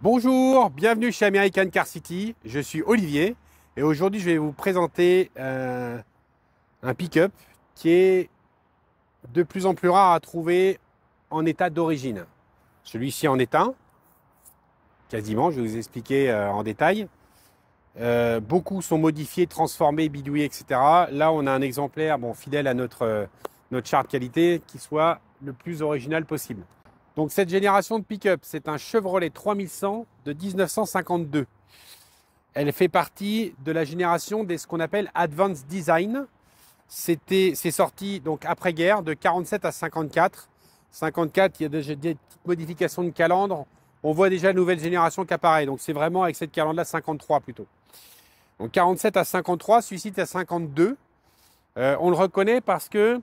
Bonjour, bienvenue chez American Car City. Je suis Olivier et aujourd'hui je vais vous présenter un pick-up qui est de plus en plus rare à trouver en état d'origine. Celui-ci en est un, quasiment, je vais vous expliquer en détail. Beaucoup sont modifiés, transformés, bidouillés, etc. Là on a un exemplaire fidèle à notre charte qualité qui soit le plus original possible. Donc cette génération de pick-up, c'est un Chevrolet 3100 de 1952. Elle fait partie de la génération de ce qu'on appelle Advanced Design. C'est sorti donc après-guerre de 47 à 54. 54, il y a déjà des petites modifications de calandre. On voit déjà la nouvelle génération qui apparaît. Donc c'est vraiment avec cette calandre-là 53 plutôt. Donc 47 à 53, celui-ci est à 52. On le reconnaît parce que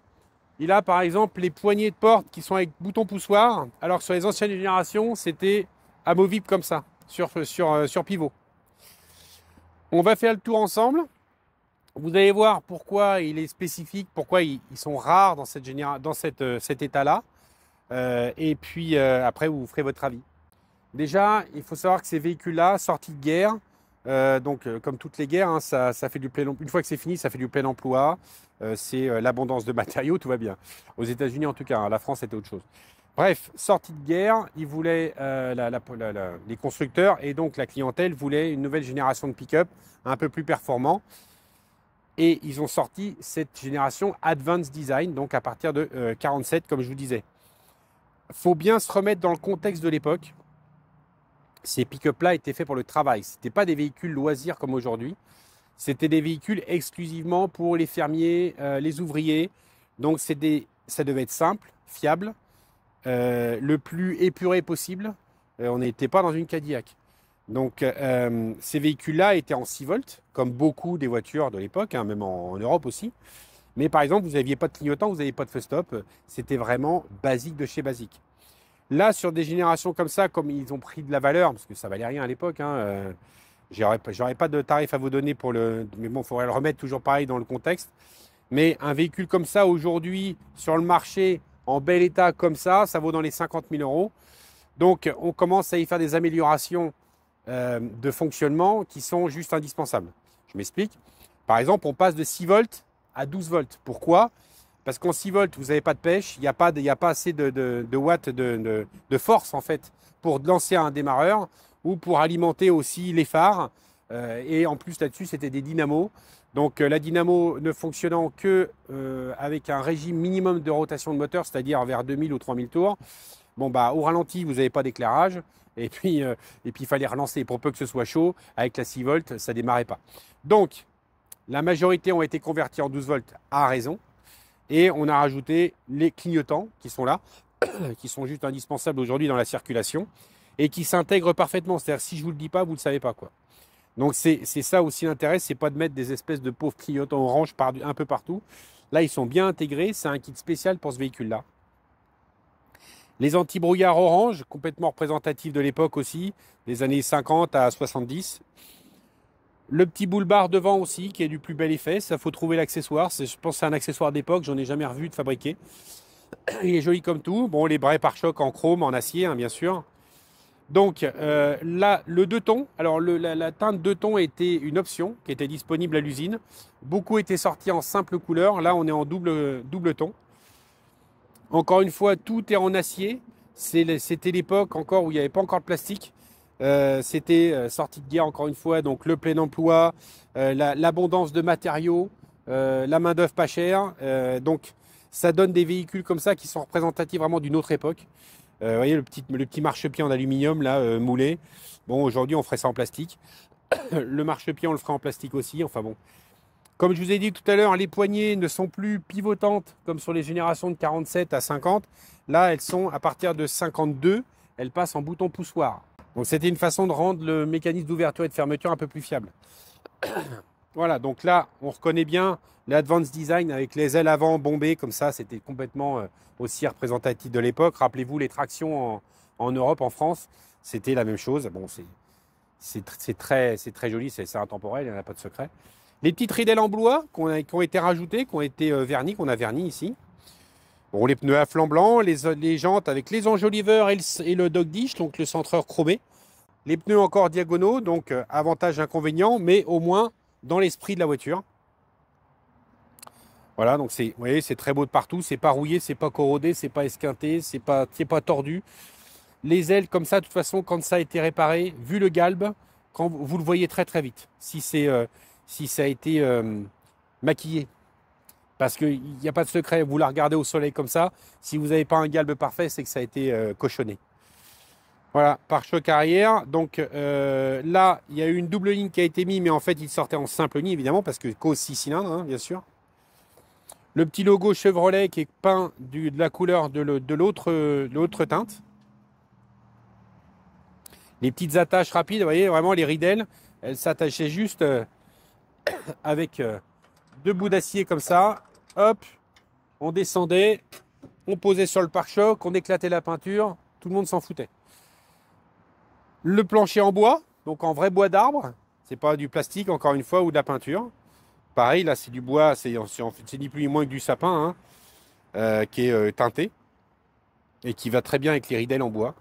il a par exemple les poignées de porte qui sont avec bouton poussoir, alors que sur les anciennes générations, c'était amovible comme ça, sur pivot. On va faire le tour ensemble. Vous allez voir pourquoi il est spécifique, pourquoi ils sont rares dans cet état-là. Et puis après, vous ferez votre avis. Déjà, il faut savoir que ces véhicules-là, sortis de guerre, comme toutes les guerres, hein, ça fait du plein emploi. Une fois que c'est fini, ça fait du plein emploi. C'est l'abondance de matériaux, tout va bien. Aux États-Unis, en tout cas, hein, la France, c'était autre chose. Bref, sortie de guerre, ils voulaient, les constructeurs et donc la clientèle voulaient une nouvelle génération de pick-up un peu plus performant. Et ils ont sorti cette génération Advanced Design, donc à partir de 47, comme je vous disais. Il faut bien se remettre dans le contexte de l'époque. Ces pick-up-là étaient faits pour le travail. Ce n'étaient pas des véhicules loisirs comme aujourd'hui. C'était des véhicules exclusivement pour les fermiers, les ouvriers. Donc ça devait être simple, fiable, le plus épuré possible. On n'était pas dans une Cadillac. Donc ces véhicules-là étaient en 6 volts, comme beaucoup des voitures de l'époque, hein, même en Europe aussi. Mais par exemple, vous n'aviez pas de clignotant, vous n'aviez pas de feu stop. C'était vraiment basique de chez basique. Là, sur des générations comme ça, comme ils ont pris de la valeur, parce que ça valait rien à l'époque, hein, j'aurais pas de tarif à vous donner pour le. Mais bon, il faudrait le remettre toujours pareil dans le contexte. Mais un véhicule comme ça, aujourd'hui, sur le marché, en bel état comme ça vaut dans les 50 000 euros. Donc, on commence à y faire des améliorations de fonctionnement qui sont juste indispensables. Je m'explique. Par exemple, on passe de 6 volts à 12 volts. Pourquoi ? Parce qu'en 6 volts, vous n'avez pas de pêche, il n'y a pas assez de watts de force en fait pour lancer un démarreur ou pour alimenter aussi les phares. Et en plus là-dessus, c'était des dynamos. Donc la dynamo ne fonctionnant que avec un régime minimum de rotation de moteur, c'est-à-dire vers 2000 ou 3000 tours. Bon bah au ralenti, vous n'avez pas d'éclairage. Et puis il fallait relancer pour peu que ce soit chaud. Avec la 6 volts, ça ne démarrait pas. Donc la majorité ont été convertis en 12 volts à raison. Et on a rajouté les clignotants qui sont là, qui sont juste indispensables aujourd'hui dans la circulation et qui s'intègrent parfaitement. C'est-à-dire si je ne vous le dis pas, vous ne le savez pas, quoi. Donc c'est ça aussi l'intérêt, c'est pas de mettre des espèces de pauvres clignotants orange un peu partout. Là, ils sont bien intégrés, c'est un kit spécial pour ce véhicule-là. Les anti-brouillard orange, complètement représentatifs de l'époque aussi, des années 50 à 70. Le petit boule barre devant aussi, qui est du plus bel effet. Ça, faut trouver l'accessoire. Je pense que c'est un accessoire d'époque. J'en ai jamais revu de fabriqué. Il est joli comme tout. Bon, les braies pare-chocs en chrome, en acier, hein, bien sûr. Donc, là, le 2 tons. Alors, la teinte 2 tons était une option qui était disponible à l'usine. Beaucoup étaient sortis en simple couleur. Là, on est en double ton. Encore une fois, tout est en acier. C'était l'époque encore où il n'y avait pas encore de plastique. C'était sortie de guerre encore une fois, donc le plein emploi, l'abondance de matériaux, la main d'œuvre pas chère. Donc ça donne des véhicules comme ça qui sont représentatifs vraiment d'une autre époque. Vous voyez le petit marchepied en aluminium là moulé. Bon, aujourd'hui on ferait ça en plastique. Le marchepied on le ferait en plastique aussi. Enfin bon. Comme je vous ai dit tout à l'heure, les poignées ne sont plus pivotantes comme sur les générations de 47 à 50. Là, elles sont à partir de 52, elles passent en bouton poussoir. Donc c'était une façon de rendre le mécanisme d'ouverture et de fermeture un peu plus fiable. Voilà, donc là, on reconnaît bien l'Advanced Design avec les ailes avant bombées, comme ça, c'était complètement aussi représentatif de l'époque. Rappelez-vous les tractions en Europe, en France, c'était la même chose. Bon, c'est très joli, c'est intemporel, il n'y en a pas de secret. Les petites ridelles en bois qui ont été rajoutées, qui ont été vernies, qu'on a vernies ici. Bon, les pneus à flanc blanc, les jantes avec les enjoliveurs et le dog dish, donc le centreur chromé. Les pneus encore diagonaux, donc avantage, inconvénient, mais au moins dans l'esprit de la voiture. Voilà, donc vous voyez, c'est très beau de partout. C'est pas rouillé, c'est pas corrodé, c'est pas esquinté, c'est pas tordu. Les ailes comme ça, de toute façon, quand ça a été réparé, vu le galbe, quand vous le voyez très très vite. Si ça a été maquillé. Parce qu'il n'y a pas de secret, vous la regardez au soleil comme ça. Si vous n'avez pas un galbe parfait, c'est que ça a été cochonné. Voilà, pare-choc arrière. Donc là, il y a eu une double ligne qui a été mise, mais en fait, il sortait en simple ligne, évidemment, parce que cause 6 cylindres, hein, bien sûr. Le petit logo Chevrolet qui est peint de la couleur de l'autre teinte. Les petites attaches rapides, vous voyez, vraiment les ridelles, elles s'attachaient juste avec deux bouts d'acier comme ça. Hop, on descendait, on posait sur le pare-choc, on éclatait la peinture, tout le monde s'en foutait. Le plancher en bois, donc en vrai bois d'arbre, c'est pas du plastique encore une fois ou de la peinture. Pareil, là c'est du bois, c'est ni plus ni moins que du sapin, hein, qui est teinté et qui va très bien avec les ridelles en bois.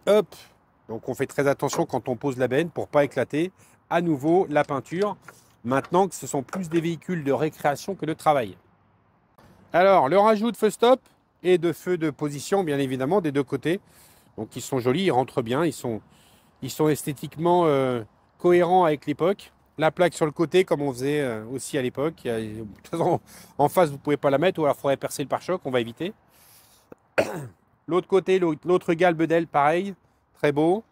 Hop, donc on fait très attention quand on pose la benne pour pas éclater à nouveau la peinture. Maintenant que ce sont plus des véhicules de récréation que de travail. Alors, le rajout de feu stop et de feu de position, bien évidemment, des deux côtés. Donc, ils sont jolis, ils rentrent bien, ils sont esthétiquement cohérents avec l'époque. La plaque sur le côté, comme on faisait aussi à l'époque. De toute façon, en face, vous ne pouvez pas la mettre, ou alors il faudrait percer le pare-choc, on va éviter. L'autre côté, l'autre galbe d'aile, pareil, très beau.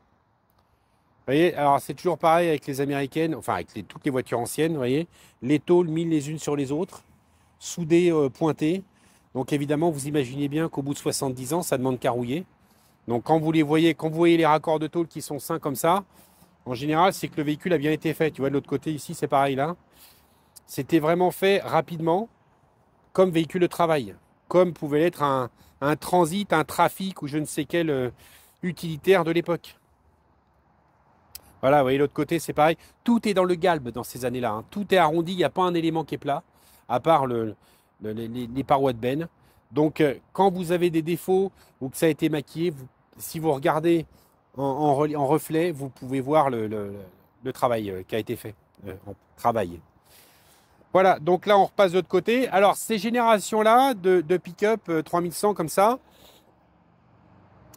Vous voyez, alors c'est toujours pareil avec les américaines, enfin avec toutes les voitures anciennes, vous voyez. Les tôles mises les unes sur les autres, soudées, pointées. Donc évidemment, vous imaginez bien qu'au bout de 70 ans, ça demande qu'à rouiller. Donc quand vous voyez les raccords de tôle qui sont sains comme ça, en général, c'est que le véhicule a bien été fait. Tu vois, de l'autre côté ici, c'est pareil là. C'était vraiment fait rapidement comme véhicule de travail, comme pouvait l'être un transit, un trafic ou je ne sais quel utilitaire de l'époque. Voilà, vous voyez, l'autre côté, c'est pareil. Tout est dans le galbe dans ces années-là, hein. Tout est arrondi, il n'y a pas un élément qui est plat, à part les parois de benne. Donc, quand vous avez des défauts ou que ça a été maquillé, si vous regardez en reflet, vous pouvez voir le travail qui a été fait. En travail. Voilà, donc là, on repasse de l'autre côté. Alors, ces générations-là de pick-up 3100 comme ça,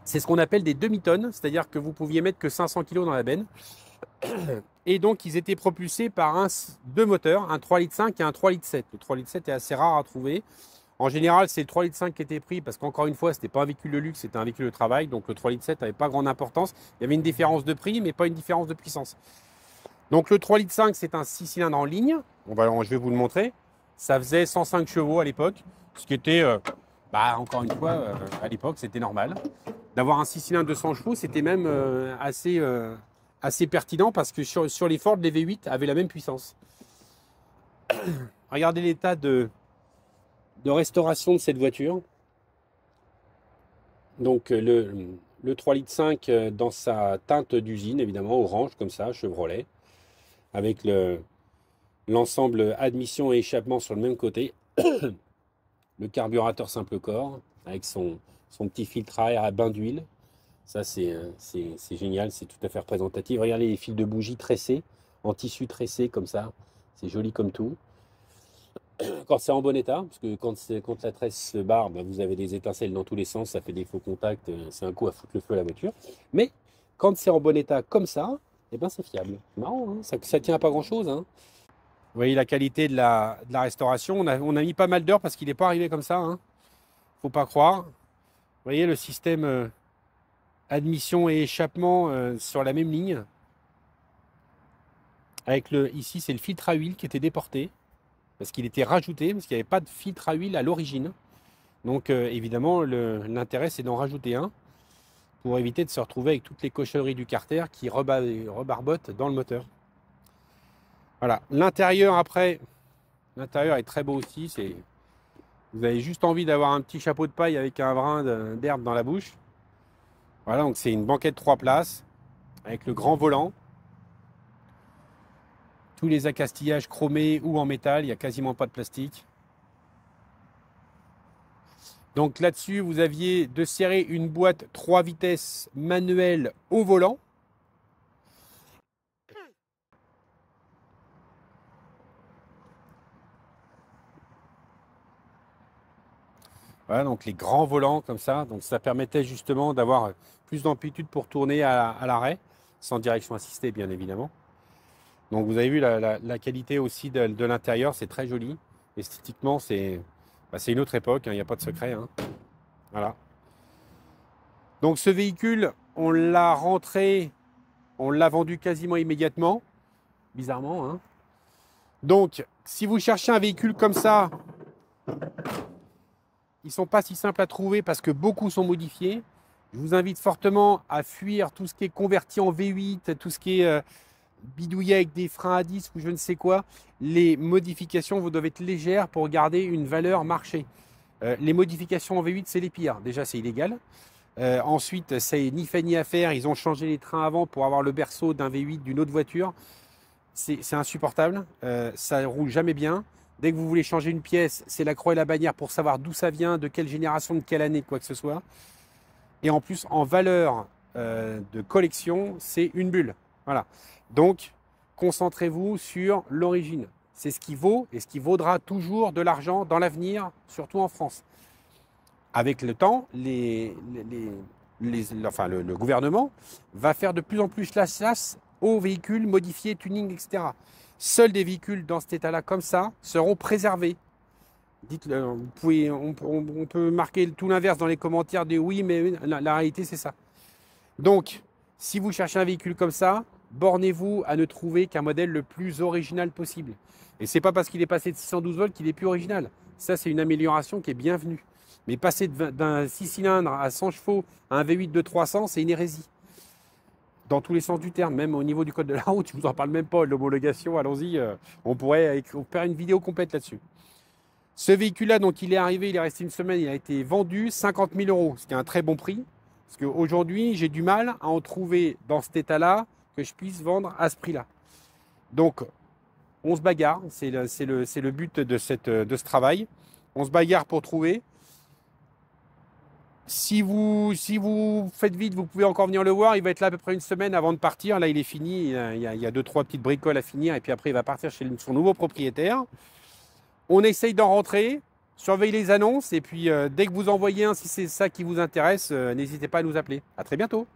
c'est ce qu'on appelle des demi-tonnes, c'est-à-dire que vous pouviez mettre que 500 kg dans la benne. Et donc, ils étaient propulsés par deux moteurs, un 3,5 litres et un 3,7 litres. Le 3,7 litres est assez rare à trouver. En général, c'est le 3,5 litres qui était pris parce qu'encore une fois, ce n'était pas un véhicule de luxe, c'était un véhicule de travail. Donc, le 3,7 litres n'avait pas grande importance. Il y avait une différence de prix, mais pas une différence de puissance. Donc, le 3,5 litres, c'est un 6 cylindres en ligne. Je vais vous le montrer. Ça faisait 105 chevaux à l'époque, ce qui était, encore une fois, à l'époque, c'était normal. D'avoir un 6 cylindres de 100 chevaux, c'était même assez pertinent parce que sur les Ford, les V8 avaient la même puissance. Regardez l'état de restauration de cette voiture. Donc le 3,5 litres dans sa teinte d'usine, évidemment, orange comme ça, Chevrolet, avec l'ensemble admission et échappement sur le même côté. Le carburateur simple corps avec son petit filtre à air à bain d'huile. Ça, c'est génial, c'est tout à fait représentatif. Regardez les fils de bougie tressés, en tissu tressé comme ça. C'est joli comme tout. Quand c'est en bon état, parce que quand la tresse se barre, vous avez des étincelles dans tous les sens, ça fait des faux contacts, c'est un coup à foutre le feu à la voiture. Mais quand c'est en bon état comme ça, c'est fiable. C'est marrant, hein, ça tient à pas grand-chose, hein. Vous voyez la qualité de la restauration. On a mis pas mal d'heures parce qu'il n'est pas arrivé comme ça, hein. Faut pas croire. Vous voyez le système admission et échappement sur la même ligne. Ici, c'est le filtre à huile qui était déporté parce qu'il était rajouté, parce qu'il n'y avait pas de filtre à huile à l'origine. Donc évidemment, l'intérêt, c'est d'en rajouter un pour éviter de se retrouver avec toutes les cochonneries du carter qui rebarbotent dans le moteur. Voilà, l'intérieur après, l'intérieur est très beau aussi. Vous avez juste envie d'avoir un petit chapeau de paille avec un brin d'herbe dans la bouche. Voilà, donc c'est une banquette 3 places avec le grand volant. Tous les accastillages chromés ou en métal, il n'y a quasiment pas de plastique. Donc là-dessus, vous aviez de serrer une boîte 3 vitesses manuelle au volant. Voilà, donc les grands volants comme ça. Donc ça permettait justement d'avoir plus d'amplitude pour tourner à l'arrêt, sans direction assistée bien évidemment. Donc vous avez vu la qualité aussi de l'intérieur, c'est très joli. Esthétiquement, c'est une autre époque, hein, il n'y a pas de secret, hein. Voilà. Donc ce véhicule, on l'a rentré, on l'a vendu quasiment immédiatement, bizarrement, hein. Donc si vous cherchez un véhicule comme ça, ils ne sont pas si simples à trouver parce que beaucoup sont modifiés. Je vous invite fortement à fuir tout ce qui est converti en V8, tout ce qui est bidouillé avec des freins à disque ou je ne sais quoi. Les modifications, vous devez être légères pour garder une valeur marché. Les modifications en V8, c'est les pires. Déjà, c'est illégal. Ensuite, c'est ni fait ni à faire. Ils ont changé les trains avant pour avoir le berceau d'un V8 d'une autre voiture. C'est insupportable. Ça ne roule jamais bien. Dès que vous voulez changer une pièce, c'est la croix et la bannière pour savoir d'où ça vient, de quelle génération, de quelle année, quoi que ce soit. Et en plus, en valeur de collection, c'est une bulle. Voilà. Donc, concentrez-vous sur l'origine. C'est ce qui vaut et ce qui vaudra toujours de l'argent dans l'avenir, surtout en France. Avec le temps, le gouvernement va faire de plus en plus la chasse aux véhicules modifiés, tuning, etc. Seuls des véhicules dans cet état-là, comme ça, seront préservés. Dites-le, on peut marquer tout l'inverse dans les commentaires de oui, mais la réalité, c'est ça. Donc, si vous cherchez un véhicule comme ça, bornez-vous à ne trouver qu'un modèle le plus original possible. Et c'est pas parce qu'il est passé de 612 volts qu'il est plus original. Ça, c'est une amélioration qui est bienvenue. Mais passer d'un 6 cylindres à 100 chevaux à un V8 de 300, c'est une hérésie. Dans tous les sens du terme, même au niveau du code de la route, je ne vous en parle même pas, l'homologation, allons-y, on pourrait faire une vidéo complète là-dessus. Ce véhicule-là, donc il est arrivé, il est resté une semaine, il a été vendu 50 000 €, ce qui est un très bon prix. Parce qu'aujourd'hui, j'ai du mal à en trouver dans cet état-là que je puisse vendre à ce prix-là. Donc, on se bagarre, c'est le but de ce travail. On se bagarre pour trouver. Si vous faites vite, vous pouvez encore venir le voir. Il va être là à peu près une semaine avant de partir. Là, il est fini. Il y a 2-3 petites bricoles à finir. Et puis après, il va partir chez son nouveau propriétaire. On essaye d'en rentrer. Surveillez les annonces. Et puis, dès que vous envoyez un, si c'est ça qui vous intéresse, n'hésitez pas à nous appeler. À très bientôt.